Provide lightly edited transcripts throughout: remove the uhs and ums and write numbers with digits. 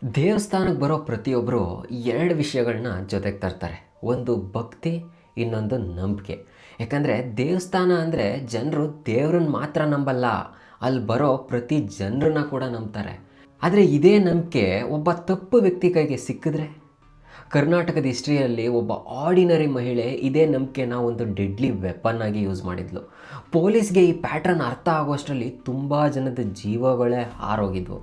ದೇವಸ್ಥಾನಕ್ಕೆ ಬರೋ ಪ್ರತಿಯೊಬ್ಬರು ಎರಡು ವಿಷಯಗಳನ್ನ ಜೊತೆಗೆ ತರ್ತಾರೆ. ಒಂದು ಭಕ್ತಿ, ಇನ್ನೊಂದು ನಂಬಿಕೆ. ಯಾಕಂದರೆ ದೇವಸ್ಥಾನ ಅಂದರೆ ಜನರು ದೇವ್ರನ್ನ ಮಾತ್ರ ನಂಬಲ್ಲ, ಅಲ್ಲಿ ಬರೋ ಪ್ರತಿ ಜನರನ್ನ ಕೂಡ ನಂಬ್ತಾರೆ. ಆದರೆ ಇದೇ ನಂಬಿಕೆ ಒಬ್ಬ ತಪ್ಪು ವ್ಯಕ್ತಿ ಕೈಗೆ ಸಿಕ್ಕಿದ್ರೆ, ಕರ್ನಾಟಕದ ಹಿಸ್ಟ್ರಿಯಲ್ಲಿ ಒಬ್ಬ ಆರ್ಡಿನರಿ ಮಹಿಳೆ ಇದೇ ನಂಬಿಕೆನ ಒಂದು ಡೆಡ್ಲಿ ವೆಪನ್ ಆಗಿ ಯೂಸ್ ಮಾಡಿದ್ಲು. ಪೊಲೀಸ್ಗೆ ಈ ಪ್ಯಾಟ್ರನ್ ಅರ್ಥ ಆಗೋಷ್ಟರಲ್ಲಿ ತುಂಬ ಜನದ ಜೀವಗಳೇ ಹಾರೋಗಿದ್ವು.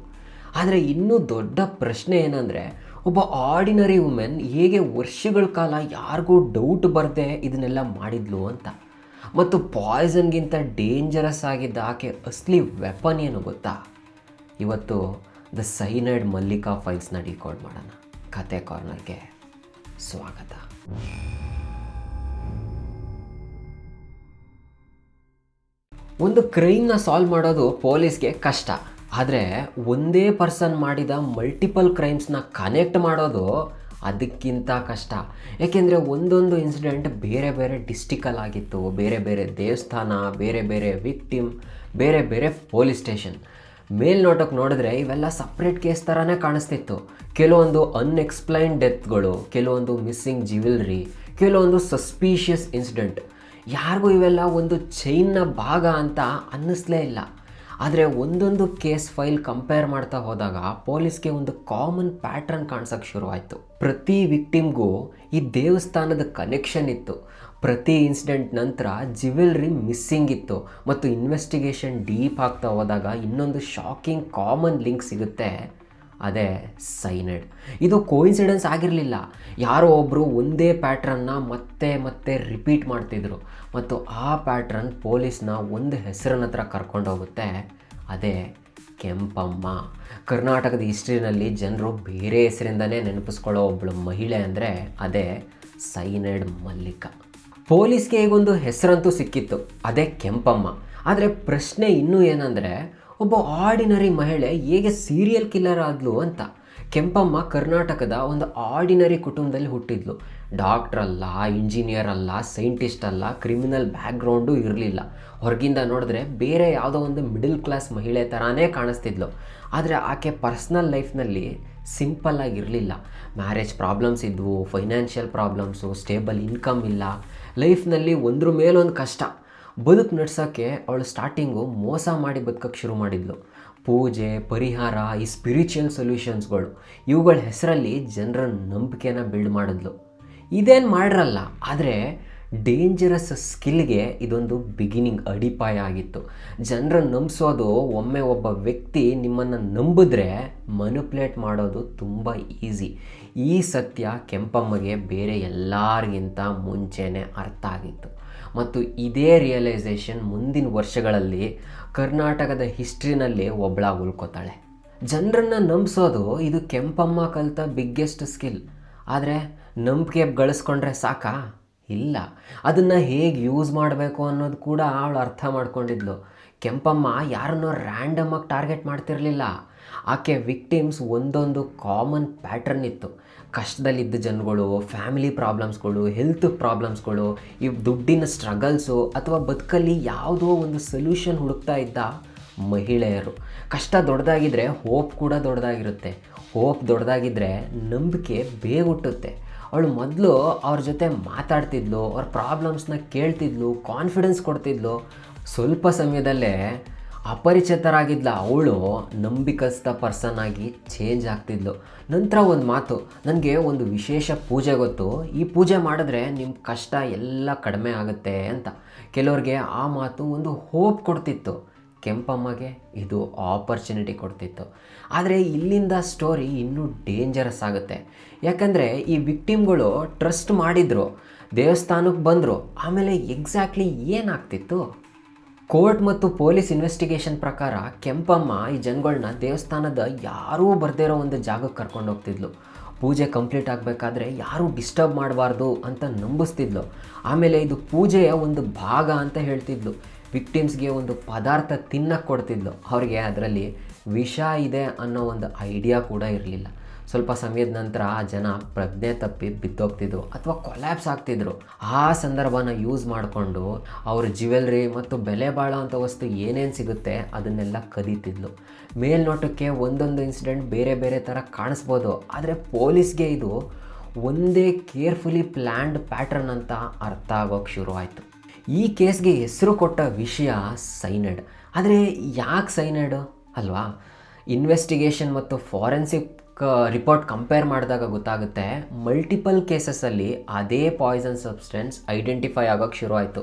ಆದರೆ ಇನ್ನೂ ದೊಡ್ಡ ಪ್ರಶ್ನೆ ಏನಂದರೆ, ಒಬ್ಬ ಆರ್ಡಿನರಿ ವುಮೆನ್ ಹೇಗೆ ವರ್ಷಗಳ ಕಾಲ ಯಾರಿಗೂ ಡೌಟ್ ಬರದೆ ಇದನ್ನೆಲ್ಲ ಮಾಡಿದ್ಲು ಅಂತ. ಮತ್ತು ಪಾಯ್ಸನ್ಗಿಂತ ಡೇಂಜರಸ್ ಆಗಿದ್ದ ಆಕೆ ಅಸಲಿ ವೆಪನ್ ಏನು ಗೊತ್ತಾ? ಇವತ್ತು ದ ಸೈನೈಡ್ ಮಲ್ಲಿಕಾ ಫೈಲ್ಸ್ನ ಡಿಕೋಡ್ ಮಾಡೋಣ. ಕತೆ ಕಾರ್ನರ್ಗೆ ಸ್ವಾಗತ. ಒಂದು ಕ್ರೈಮ್ನ ಸಾಲ್ವ್ ಮಾಡೋದು ಪೊಲೀಸ್ಗೆ ಕಷ್ಟ. ಆದರೆ ಒಂದೇ ಪರ್ಸನ್ ಮಾಡಿದ ಮಲ್ಟಿಪಲ್ ಕ್ರೈಮ್ಸ್ನ ಕನೆಕ್ಟ್ ಮಾಡೋದು ಅದಕ್ಕಿಂತ ಕಷ್ಟ. ಏಕೆಂದರೆ ಒಂದೊಂದು ಇನ್ಸಿಡೆಂಟ್ ಬೇರೆ ಬೇರೆ ಡಿಸ್ಟಿಕಲ್ಲಾಗಿತ್ತು, ಬೇರೆ ಬೇರೆ ದೇವಸ್ಥಾನ, ಬೇರೆ ಬೇರೆ ವಿಕ್ಟಿಮ್, ಬೇರೆ ಬೇರೆ ಪೊಲೀಸ್ ಸ್ಟೇಷನ್. ಮೇಲ್ನೋಟಕ್ಕೆ ನೋಡಿದ್ರೆ ಇವೆಲ್ಲ ಸಪ್ರೇಟ್ ಕೇಸ್ ಥರನೇ ಕಾಣಿಸ್ತಿತ್ತು. ಕೆಲವೊಂದು ಅನ್ಎಕ್ಸ್ಪ್ಲೈನ್ಡ್ ಡೆತ್ಗಳು, ಕೆಲವೊಂದು ಮಿಸ್ಸಿಂಗ್ ಜ್ಯುವೆಲ್ರಿ, ಕೆಲವೊಂದು ಸಸ್ಪೀಷಿಯಸ್ ಇನ್ಸಿಡೆಂಟ್. ಯಾರಿಗೂ ಇವೆಲ್ಲ ಒಂದು ಚೈನ್ನ ಭಾಗ ಅಂತ ಅನ್ನಿಸ್ಲೇ ಇಲ್ಲ. ಆದರೆ ಒಂದೊಂದು ಕೇಸ್ ಫೈಲ್ ಕಂಪೇರ್ ಮಾಡ್ತಾ ಹೋದಾಗ ಪೊಲೀಸ್ಗೆ ಒಂದು ಕಾಮನ್ ಪ್ಯಾಟ್ರನ್ ಕಾಣಿಸೋಕ್ಕೆ ಶುರುವಾಯಿತು. ಪ್ರತಿ ವಿಕ್ಟಿಮ್ಗೂ ಈ ದೇವಸ್ಥಾನದ ಕನೆಕ್ಷನ್ ಇತ್ತು. ಪ್ರತಿ ಇನ್ಸಿಡೆಂಟ್ ನಂತರ ಜ್ಯುವೆಲ್ರಿ ಮಿಸ್ಸಿಂಗ್ ಇತ್ತು. ಮತ್ತು ಇನ್ವೆಸ್ಟಿಗೇಷನ್ ಡೀಪ್ ಆಗ್ತಾ ಹೋದಾಗ ಇನ್ನೊಂದು ಶಾಕಿಂಗ್ ಕಾಮನ್ ಲಿಂಕ್ ಸಿಗುತ್ತೆ, ಅದೇ ಸೈನೈಡ್. ಇದು ಕೋಇನ್ಸಿಡೆನ್ಸ್ ಆಗಿರಲಿಲ್ಲ. ಯಾರೋ ಒಬ್ಬರು ಒಂದೇ ಪ್ಯಾಟ್ರನ್ನ ಮತ್ತೆ ಮತ್ತೆ ರಿಪೀಟ್ ಮಾಡ್ತಿದ್ರು. ಮತ್ತು ಆ ಪ್ಯಾಟ್ರನ್ ಪೊಲೀಸ್ನ ಒಂದು ಹೆಸರಿನ ಹತ್ರ ಕರ್ಕೊಂಡು ಹೋಗುತ್ತೆ, ಅದೇ ಕೆಂಪಮ್ಮ. ಕರ್ನಾಟಕದ ಹಿಸ್ಟ್ರಿನಲ್ಲಿ ಜನರು ಬೇರೆ ಹೆಸರಿಂದನೇ ನೆನಪಿಸ್ಕೊಳ್ಳೋ ಒಬ್ಬಳು ಮಹಿಳೆ ಅಂದರೆ ಅದೇ ಸೈನೈಡ್ ಮಲ್ಲಿಕಾ. ಪೊಲೀಸ್ಗೆ ಈಗೊಂದು ಹೆಸರಂತೂ ಸಿಕ್ಕಿತ್ತು, ಅದೇ ಕೆಂಪಮ್ಮ. ಆದರೆ ಪ್ರಶ್ನೆ ಇನ್ನೂ ಏನಂದರೆ, ಒಬ್ಬ ಆರ್ಡಿನರಿ ಮಹಿಳೆ ಹೇಗೆ ಸೀರಿಯಲ್ ಕಿಲ್ಲರ್ ಆದ್ಲು ಅಂತ. ಕೆಂಪಮ್ಮ ಕರ್ನಾಟಕದ ಒಂದು ಆರ್ಡಿನರಿ ಕುಟುಂಬದಲ್ಲಿ ಹುಟ್ಟಿದ್ಲು. ಡಾಕ್ಟ್ರ್ ಅಲ್ಲ, ಇಂಜಿನಿಯರ್ ಅಲ್ಲ, ಸೈಂಟಿಸ್ಟ್ ಅಲ್ಲ, ಕ್ರಿಮಿನಲ್ ಬ್ಯಾಕ್ಗ್ರೌಂಡು ಇರಲಿಲ್ಲ. ಹೊರಗಿಂದ ನೋಡಿದ್ರೆ ಬೇರೆ ಯಾವುದೋ ಒಂದು ಮಿಡಲ್ ಕ್ಲಾಸ್ ಮಹಿಳೆ ಥರನೇ ಕಾಣಿಸ್ತಿದ್ಲು. ಆದರೆ ಆಕೆ ಪರ್ಸ್ನಲ್ ಲೈಫ್ನಲ್ಲಿ ಸಿಂಪಲ್ ಆಗಿರಲಿಲ್ಲ. ಮ್ಯಾರೇಜ್ ಪ್ರಾಬ್ಲಮ್ಸ್ ಇದ್ವು, ಫೈನಾನ್ಷಿಯಲ್ ಪ್ರಾಬ್ಲಮ್ಸು, ಸ್ಟೇಬಲ್ ಇನ್ಕಮ್ ಇಲ್ಲ. ಲೈಫ್ನಲ್ಲಿ ಒಂದ್ರ ಮೇಲೊಂದು ಕಷ್ಟ. ಬದುಕು ನಡ್ಸೋಕ್ಕೆ ಅವಳು ಸ್ಟಾರ್ಟಿಂಗು ಮೋಸ ಮಾಡಿ ಬದುಕೋಕ್ಕೆ ಶುರು ಮಾಡಿದ್ಲು. ಪೂಜೆ, ಪರಿಹಾರ, ಈ ಸ್ಪಿರಿಚುವಲ್ ಸೊಲ್ಯೂಷನ್ಸ್ಗಳು, ಇವುಗಳ ಹೆಸರಲ್ಲಿ ಜನರ ನಂಬಿಕೆನ ಬಿಲ್ಡ್ ಮಾಡಿದ್ಲು. ಇದೇನು ಮಾಡಿರಲ್ಲ, ಆದರೆ ಡೇಂಜರಸ್ ಸ್ಕಿಲ್ಗೆ ಇದೊಂದು ಬಿಗಿನಿಂಗ್, ಅಡಿಪಾಯ ಆಗಿತ್ತು. ಜನರನ್ನು ನಂಬಿಸೋದು, ಒಮ್ಮೆ ಒಬ್ಬ ವ್ಯಕ್ತಿ ನಿಮ್ಮನ್ನು ನಂಬಿದ್ರೆ ಮನಿಪ್ಯುಲೇಟ್ ಮಾಡೋದು ತುಂಬ ಈಸಿ. ಈ ಸತ್ಯ ಕೆಂಪಮ್ಮಗೆ ಬೇರೆ ಎಲ್ಲರಿಗಿಂತ ಮುಂಚೆನೇ ಅರ್ಥ ಆಗಿತ್ತು. ಮತ್ತು ಇದೇ ರಿಯಲೈಸೇಷನ್ ಮುಂದಿನ ವರ್ಷಗಳಲ್ಲಿ ಕರ್ನಾಟಕದ ಹಿಸ್ಟ್ರಿನಲ್ಲಿ ಒಬ್ಬಳಾಗಿ ಉಳ್ಕೋತಾಳೆ. ಜನರನ್ನು ನಂಬಿಸೋದು ಇದು ಕೆಂಪಮ್ಮ ಕಲಿತ ಬಿಗ್ಗೆಸ್ಟ್ ಸ್ಕಿಲ್. ಆದರೆ ನಂಬಿಕೆ ಗಳಿಸ್ಕೊಂಡ್ರೆ ಸಾಕಾ? ಇಲ್ಲ, ಅದನ್ನು ಹೇಗೆ ಯೂಸ್ ಮಾಡಬೇಕು ಅನ್ನೋದು ಕೂಡ ಅವಳು ಅರ್ಥ ಮಾಡ್ಕೊಂಡಿದ್ಲು. ಕೆಂಪಮ್ಮ ಯಾರನ್ನೋ ರ್ಯಾಂಡಮಾಗಿ ಟಾರ್ಗೆಟ್ ಮಾಡ್ತಿರಲಿಲ್ಲ. ಆಕೆ ವಿಕ್ಟಿಮ್ಸ್ ಒಂದೊಂದು ಕಾಮನ್ ಪ್ಯಾಟ್ರನ್ ಇತ್ತು. ಕಷ್ಟದಲ್ಲಿದ್ದ ಜನಗಳು, ಫ್ಯಾಮಿಲಿ ಪ್ರಾಬ್ಲಮ್ಸ್ಗಳು, ಹೆಲ್ತ್ ಪ್ರಾಬ್ಲಮ್ಸ್ಗಳು, ಈ ದುಡ್ಡಿನ ಸ್ಟ್ರಗಲ್ಸು, ಅಥವಾ ಬದುಕಲ್ಲಿ ಯಾವುದೋ ಒಂದು ಸೊಲ್ಯೂಷನ್ ಹುಡುಕ್ತಾ ಇದ್ದ ಮಹಿಳೆಯರು. ಕಷ್ಟ ದೊಡ್ಡದಾಗಿದ್ದರೆ ಹೋಪ್ ಕೂಡ ದೊಡ್ಡದಾಗಿರುತ್ತೆ. ಹೋಪ್ ದೊಡ್ಡದಾಗಿದ್ದರೆ ನಂಬಿಕೆ ಬೇಗ ಹುಟ್ಟುತ್ತೆ. ಅವಳು ಮೊದಲು ಅವ್ರ ಜೊತೆ ಮಾತಾಡ್ತಿದ್ಲು, ಅವ್ರ ಪ್ರಾಬ್ಲಮ್ಸ್ನ ಕೇಳ್ತಿದ್ಲು, ಕಾನ್ಫಿಡೆನ್ಸ್ ಕೊಡ್ತಿದ್ಲು. ಸ್ವಲ್ಪ ಸಮಯದಲ್ಲೇ ಅಪರಿಚಿತರಾಗಿದ್ದ ಅವಳು ನಂಬಿಕಸ್ಥ ಪರ್ಸನ್ ಆಗಿ ಚೇಂಜ್ ಆಗ್ತಿದ್ಲು. ನಂತರ ಒಂದು ಮಾತು, ನನಗೆ ಒಂದು ವಿಶೇಷ ಪೂಜೆ ಗೊತ್ತು, ಈ ಪೂಜೆ ಮಾಡಿದ್ರೆ ನಿಮ್ಮ ಕಷ್ಟ ಎಲ್ಲ ಕಡಿಮೆ ಆಗುತ್ತೆ ಅಂತ. ಕೆಲವ್ರಿಗೆ ಆ ಮಾತು ಒಂದು ಹೋಪ್ ಕೊಡ್ತಿತ್ತು, ಕೆಂಪಮ್ಮಗೆ ಇದು ಆಪರ್ಚುನಿಟಿ ಕೊಡ್ತಿತ್ತು. ಆದರೆ ಇಲ್ಲಿಂದ ಸ್ಟೋರಿ ಇನ್ನೂ ಡೇಂಜರಸ್ ಆಗುತ್ತೆ. ಯಾಕಂದರೆ ಈ ವಿಕ್ಟಿಮ್ಗಳು ಟ್ರಸ್ಟ್ ಮಾಡಿದ್ರು, ದೇವಸ್ಥಾನಕ್ಕೆ ಬಂದರು, ಆಮೇಲೆ ಎಕ್ಸಾಕ್ಟ್ಲಿ ಏನಾಗ್ತಿತ್ತು? ಕೋರ್ಟ್ ಮತ್ತು ಪೊಲೀಸ್ ಇನ್ವೆಸ್ಟಿಗೇಷನ್ ಪ್ರಕಾರ ಕೆಂಪಮ್ಮ ಈ ಜನಗಳನ್ನ ದೇವಸ್ಥಾನದ ಯಾರೂ ಬರ್ದೇ ಇರೋ ಒಂದು ಜಾಗಕ್ಕೆ ಕರ್ಕೊಂಡು ಹೋಗ್ತಿದ್ಲು. ಪೂಜೆ ಕಂಪ್ಲೀಟ್ ಆಗಬೇಕಾದ್ರೆ ಯಾರೂ ಡಿಸ್ಟರ್ಬ್ ಮಾಡಬಾರ್ದು ಅಂತ ನಂಬಿಸ್ತಿದ್ಲು. ಆಮೇಲೆ ಇದು ಪೂಜೆಯ ಒಂದು ಭಾಗ ಅಂತ ಹೇಳ್ತಿದ್ಲು. ವಿಕ್ಟಿಮ್ಸ್ಗೆ ಒಂದು ಪದಾರ್ಥ ತಿನ್ನಕ್ಕೆ ಕೊಡ್ತಿದ್ಲು. ಅವ್ರಿಗೆ ಅದರಲ್ಲಿ ವಿಷ ಇದೆ ಅನ್ನೋ ಒಂದು ಐಡಿಯಾ ಕೂಡ ಇರಲಿಲ್ಲ. ಸ್ವಲ್ಪ ಸಮಯದ ನಂತರ ಆ ಜನ ಪ್ರಜ್ಞೆ ತಪ್ಪಿ ಬಿದ್ದೋಗ್ತಿದ್ರು ಅಥವಾ ಕೊಲ್ಯಾಪ್ಸ್ ಆಗ್ತಿದ್ರು. ಆ ಸಂದರ್ಭನ ಯೂಸ್ ಮಾಡಿಕೊಂಡು ಅವ್ರ ಜ್ಯುವೆಲ್ರಿ ಮತ್ತು ಬೆಲೆ ಬಾಳೋವಂಥ ವಸ್ತು ಏನೇನು ಸಿಗುತ್ತೆ ಅದನ್ನೆಲ್ಲ ಕದೀತಿದ್ಲು. ಮೇಲ್ನೋಟಕ್ಕೆ ಒಂದೊಂದು ಇನ್ಸಿಡೆಂಟ್ ಬೇರೆ ಬೇರೆ ಥರ ಕಾಣಿಸ್ಬೋದು, ಆದರೆ ಪೊಲೀಸ್ಗೆ ಇದು ಒಂದೇ ಕೇರ್ಫುಲಿ ಪ್ಲ್ಯಾಂಡ್ ಪ್ಯಾಟ್ರನ್ ಅಂತ ಅರ್ಥ ಆಗೋಕ್ಕೆ ಶುರು ಆಯಿತು. ಈ ಕೇಸ್ಗೆ ಹೆಸರು ಕೊಟ್ಟ ವಿಷಯ ಸೈನೈಡ್. ಆದರೆ ಯಾಕೆ ಸೈನೈಡು ಅಲ್ವಾ? ಇನ್ವೆಸ್ಟಿಗೇಷನ್ ಮತ್ತು ಫಾರೆನ್ಸಿಕ್ ರಿಪೋರ್ಟ್ ಕಂಪೇರ್ ಮಾಡಿದಾಗ ಗೊತ್ತಾಗುತ್ತೆ, ಮಲ್ಟಿಪಲ್ ಕೇಸಸಲ್ಲಿ ಅದೇ ಪಾಯ್ಸನ್ ಸಬ್ಸ್ಟೆನ್ಸ್ ಐಡೆಂಟಿಫೈ ಆಗೋಕ್ಕೆ ಶುರು ಆಯಿತು.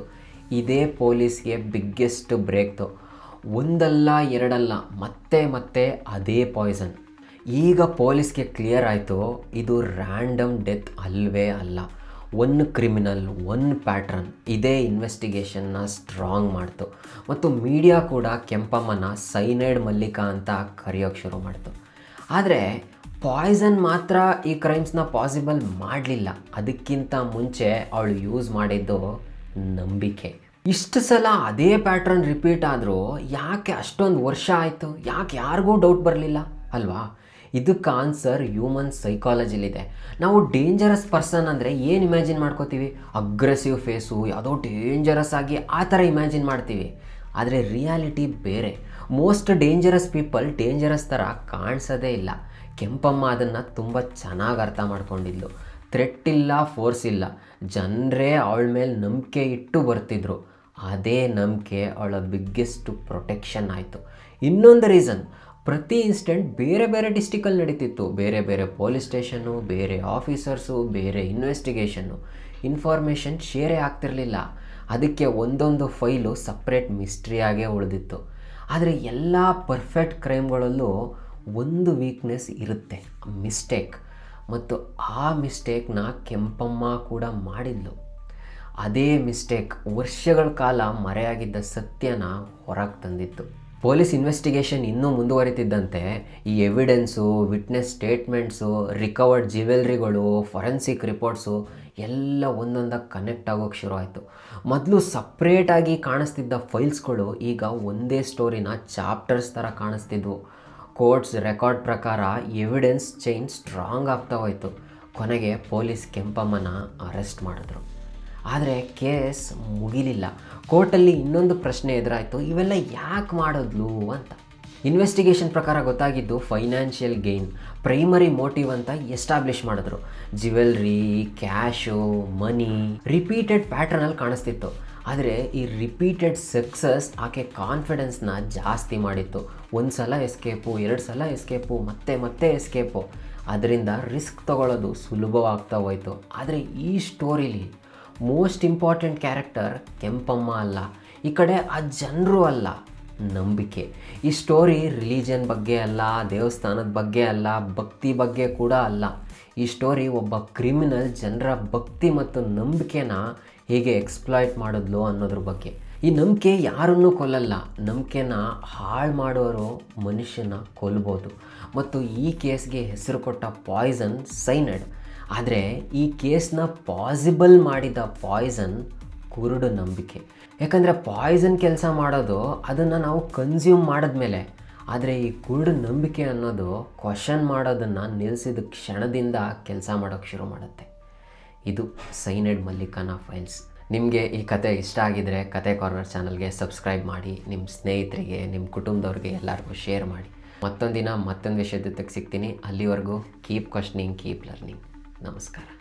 ಇದೇ ಪೊಲೀಸ್ಗೆ ಬಿಗ್ಗೆಸ್ಟ್ ಬ್ರೇಕ್ತು. ಒಂದಲ್ಲ ಎರಡಲ್ಲ, ಮತ್ತೆ ಮತ್ತೆ ಅದೇ ಪಾಯ್ಸನ್. ಈಗ ಪೊಲೀಸ್ಗೆ ಕ್ಲಿಯರ್ ಆಯಿತು, ಇದು ರ್ಯಾಂಡಮ್ ಡೆತ್ ಅಲ್ವೇ ಅಲ್ಲ, ಒನ್ ಕ್ರಿಮಿನಲ್, ಒನ್ ಪ್ಯಾಟ್ರನ್. ಇದೇ ಇನ್ವೆಸ್ಟಿಗೇಷನ್ನ ಸ್ಟ್ರಾಂಗ್ ಮಾಡ್ತು ಮತ್ತು ಮೀಡಿಯಾ ಕೂಡ ಕೆಂಪಮ್ಮನ ಸೈನೈಡ್ ಮಲ್ಲಿಕಾ ಅಂತ ಕರೆಯೋಕ್ಕೆ ಶುರು ಮಾಡ್ತು. ಆದರೆ ಪಾಯ್ಸನ್ ಮಾತ್ರ ಈ ಕ್ರೈಮ್ಸ್ನ ಪಾಸಿಬಲ್ ಮಾಡಲಿಲ್ಲ. ಅದಕ್ಕಿಂತ ಮುಂಚೆ ಅವಳು ಯೂಸ್ ಮಾಡಿದ್ದು ನಂಬಿಕೆ. ಇಷ್ಟು ಸಲ ಅದೇ ಪ್ಯಾಟ್ರನ್ ರಿಪೀಟ್ ಆದರೂ ಯಾಕೆ ಅಷ್ಟೊಂದು ವರ್ಷ ಆಯಿತು? ಯಾಕೆ ಯಾರಿಗೂ ಡೌಟ್ ಬರಲಿಲ್ಲ ಅಲ್ವಾ? ಇದಕ್ಕೆ ಆನ್ಸರ್ ಹ್ಯೂಮನ್ ಸೈಕಾಲಜಿಲಿದೆ. ನಾವು ಡೇಂಜರಸ್ ಪರ್ಸನ್ ಅಂದರೆ ಏನು ಇಮ್ಯಾಜಿನ್ ಮಾಡ್ಕೋತೀವಿ? ಅಗ್ರೆಸಿವ್ ಫೇಸು, ಯಾವುದೋ ಡೇಂಜರಸ್ ಆಗಿ ಆ ಥರ ಇಮ್ಯಾಜಿನ್ ಮಾಡ್ತೀವಿ. ಆದರೆ ರಿಯಾಲಿಟಿ ಬೇರೆ. ಮೋಸ್ಟ್ ಡೇಂಜರಸ್ ಪೀಪಲ್ ಡೇಂಜರಸ್ ಥರ ಕಾಣಿಸೋದೇ ಇಲ್ಲ. ಕೆಂಪಮ್ಮ ಅದನ್ನು ತುಂಬ ಚೆನ್ನಾಗಿ ಅರ್ಥ ಮಾಡ್ಕೊಂಡಿದ್ಲು. ಥ್ರೆಟ್ ಇಲ್ಲ, ಫೋರ್ಸ್ ಇಲ್ಲ, ಜನರೇ ಅವಳ ಮೇಲೆ ನಂಬಿಕೆ ಇಟ್ಟು ಬರ್ತಿದ್ರು. ಅದೇ ನಂಬಿಕೆ ಅವಳ ಬಿಗ್ಗೆಸ್ಟ್ ಪ್ರೊಟೆಕ್ಷನ್ ಆಯಿತು. ಇನ್ನೊಂದು ರೀಸನ್, ಪ್ರತಿ ಇನ್ಸ್ಟೆಂಟ್ ಬೇರೆ ಬೇರೆ ಡಿಸ್ಟಿಕಲ್ಲಿ ನಡೀತಿತ್ತು. ಬೇರೆ ಬೇರೆ ಪೊಲೀಸ್ ಸ್ಟೇಷನ್ನು, ಬೇರೆ ಆಫೀಸರ್ಸು, ಬೇರೆ ಇನ್ವೆಸ್ಟಿಗೇಷನ್ನು. ಇನ್ಫಾರ್ಮೇಷನ್ ಶೇರೇ ಆಗ್ತಿರಲಿಲ್ಲ. ಅದಕ್ಕೆ ಒಂದೊಂದು ಫೈಲು ಸಪ್ರೇಟ್ ಮಿಸ್ಟ್ರಿಯಾಗೇ ಉಳಿದಿತ್ತು. ಆದರೆ ಎಲ್ಲ ಪರ್ಫೆಕ್ಟ್ ಕ್ರೈಮ್ಗಳಲ್ಲೂ ಒಂದು ವೀಕ್ನೆಸ್ ಇರುತ್ತೆ, ಮಿಸ್ಟೇಕ್. ಮತ್ತು ಆ ಮಿಸ್ಟೇಕ್ನ ಕೆಂಪಮ್ಮ ಕೂಡ ಮಾಡಿದ್ಲು. ಅದೇ ಮಿಸ್ಟೇಕ್ ವರ್ಷಗಳ ಕಾಲ ಮರೆಯಾಗಿದ್ದ ಸತ್ಯನ ಹೊರಗೆ ತಂದಿತ್ತು. ಪೊಲೀಸ್ ಇನ್ವೆಸ್ಟಿಗೇಷನ್ ಇನ್ನೂ ಮುಂದುವರಿತಿದ್ದಂತೆ ಈ ಎವಿಡೆನ್ಸು, ವಿಟ್ನೆಸ್ ಸ್ಟೇಟ್ಮೆಂಟ್ಸು, ರಿಕವರ್ಡ್ ಜ್ಯುವೆಲ್ರಿಗಳು, ಫೊರೆನ್ಸಿಕ್ ರಿಪೋರ್ಟ್ಸು ಎಲ್ಲ ಒಂದೊಂದಾಗಿ ಕನೆಕ್ಟ್ ಆಗೋಕ್ಕೆ ಶುರು ಆಯಿತು. ಮೊದಲು ಸಪ್ರೇಟಾಗಿ ಕಾಣಿಸ್ತಿದ್ದ ಫೈಲ್ಸ್ಗಳು ಈಗ ಒಂದೇ ಸ್ಟೋರಿನ ಚಾಪ್ಟರ್ಸ್ ಥರ ಕಾಣಿಸ್ತಿದ್ವು. ಕೋರ್ಟ್ಸ್ ರೆಕಾರ್ಡ್ ಪ್ರಕಾರ ಎವಿಡೆನ್ಸ್ ಚೈನ್ ಸ್ಟ್ರಾಂಗ್ ಆಗ್ತಾ ಹೋಯಿತು. ಕೊನೆಗೆ ಪೊಲೀಸ್ ಕೆಂಪಮ್ಮನ ಅರೆಸ್ಟ್ ಮಾಡಿದ್ರು. ಆದರೆ ಕೇಸ್ ಮುಗಿಲಿಲ್ಲ. ಕೋರ್ಟಲ್ಲಿ ಇನ್ನೊಂದು ಪ್ರಶ್ನೆ ಎದುರಾಯಿತು, ಇವೆಲ್ಲ ಯಾಕೆ ಮಾಡಿದ್ಲು ಅಂತ. ಇನ್ವೆಸ್ಟಿಗೇಷನ್ ಪ್ರಕಾರ ಗೊತ್ತಾಗಿದ್ದು ಫೈನಾನ್ಷಿಯಲ್ ಗೇನ್ ಪ್ರೈಮರಿ ಮೋಟಿವ್ ಅಂತ ಎಸ್ಟಾಬ್ಲಿಷ್ ಮಾಡಿದ್ರು. ಜ್ಯುವೆಲ್ರಿ, ಕ್ಯಾಶು, ಮನಿ ರಿಪೀಟೆಡ್ ಪ್ಯಾಟ್ರನಲ್ಲಿ ಕಾಣಿಸ್ತಿತ್ತು. ಆದರೆ ಈ ರಿಪೀಟೆಡ್ ಸಕ್ಸಸ್ ಆಕೆ ಕಾನ್ಫಿಡೆನ್ಸ್ನ ಜಾಸ್ತಿ ಮಾಡಿತ್ತು. ಒಂದು ಸಲ ಎಸ್ಕೇಪು, 2 ಸಲ ಎಸ್ಕೇಪು, ಮತ್ತೆ ಮತ್ತೆ ಎಸ್ಕೇಪು. ಅದರಿಂದ ರಿಸ್ಕ್ ತಗೊಳ್ಳೋದು ಸುಲಭವಾಗ್ತಾ ಹೋಯಿತು. ಆದರೆ ಈ ಸ್ಟೋರಿಲಿ ಮೋಸ್ಟ್ ಇಂಪಾರ್ಟೆಂಟ್ ಕ್ಯಾರೆಕ್ಟರ್ ಕೆಂಪಮ್ಮ ಅಲ್ಲ, ಈ ಕಡೆ ಆ ಜನರು ಅಲ್ಲ, ನಂಬಿಕೆ. ಈ ಸ್ಟೋರಿ ರಿಲಿಜನ್ ಬಗ್ಗೆ ಅಲ್ಲ, ದೇವಸ್ಥಾನದ ಬಗ್ಗೆ ಅಲ್ಲ, ಭಕ್ತಿ ಬಗ್ಗೆ ಕೂಡ ಅಲ್ಲ. ಈ ಸ್ಟೋರಿ ಒಬ್ಬ ಕ್ರಿಮಿನಲ್ ಜನರ ಭಕ್ತಿ ಮತ್ತು ನಂಬಿಕೆನ ಹೇಗೆ ಎಕ್ಸ್ಪ್ಲಾಯ್ಟ್ ಮಾಡಿದ್ಲು ಅನ್ನೋದ್ರ ಬಗ್ಗೆ. ಈ ನಂಬಿಕೆ ಯಾರನ್ನೂ ಕೊಲ್ಲಲ್ಲ, ನಂಬಿಕೆನ ಹಾಳು ಮಾಡೋರು ಮನುಷ್ಯನ ಕೊಲ್ಬೋದು. ಮತ್ತು ಈ ಕೇಸ್ಗೆ ಹೆಸರು ಕೊಟ್ಟ ಪಾಯ್ಸನ್ ಸೈನೈಡ್. ಆದರೆ ಈ ಕೇಸ್ನ ಪಾಸಿಬಲ್ ಮಾಡಿದ ಪಾಯ್ಸನ್ ಕುರುಡು ನಂಬಿಕೆ. ಯಾಕಂದರೆ ಪಾಯ್ಸನ್ ಕೆಲಸ ಮಾಡೋದು ಅದನ್ನು ನಾವು ಕನ್ಸ್ಯೂಮ್ ಮಾಡಿದ್ಮೇಲೆ. ಆದರೆ ಈ ಕುರುಡು ನಂಬಿಕೆ ಅನ್ನೋದು ಕ್ವಶನ್ ಮಾಡೋದನ್ನು ನಿಲ್ಲಿಸಿದ ಕ್ಷಣದಿಂದ ಕೆಲಸ ಮಾಡೋಕ್ಕೆ ಶುರು ಮಾಡುತ್ತೆ. ಇದು ಸೈನೈಡ್ ಮಲ್ಲಿಕಾನ ಫೈಲ್ಸ್. ನಿಮಗೆ ಈ ಕತೆ ಇಷ್ಟ ಆಗಿದರೆ ಕತೆ ಕಾರ್ನರ್ ಚಾನಲ್ಗೆ ಸಬ್ಸ್ಕ್ರೈಬ್ ಮಾಡಿ, ನಿಮ್ಮ ಸ್ನೇಹಿತರಿಗೆ, ನಿಮ್ಮ ಕುಟುಂಬದವ್ರಿಗೆ ಎಲ್ಲರಿಗೂ ಶೇರ್ ಮಾಡಿ. ಮತ್ತೊಂದು ದಿನ ಮತ್ತೊಂದು ವಿಷಯದ ಜೊತೆಗೆ ಸಿಗ್ತೀನಿ. ಅಲ್ಲಿವರೆಗೂ ಕೀಪ್ ಕ್ವಶ್ನಿಂಗ್, ಕೀಪ್ ಲರ್ನಿಂಗ್. ನಮಸ್ಕಾರ.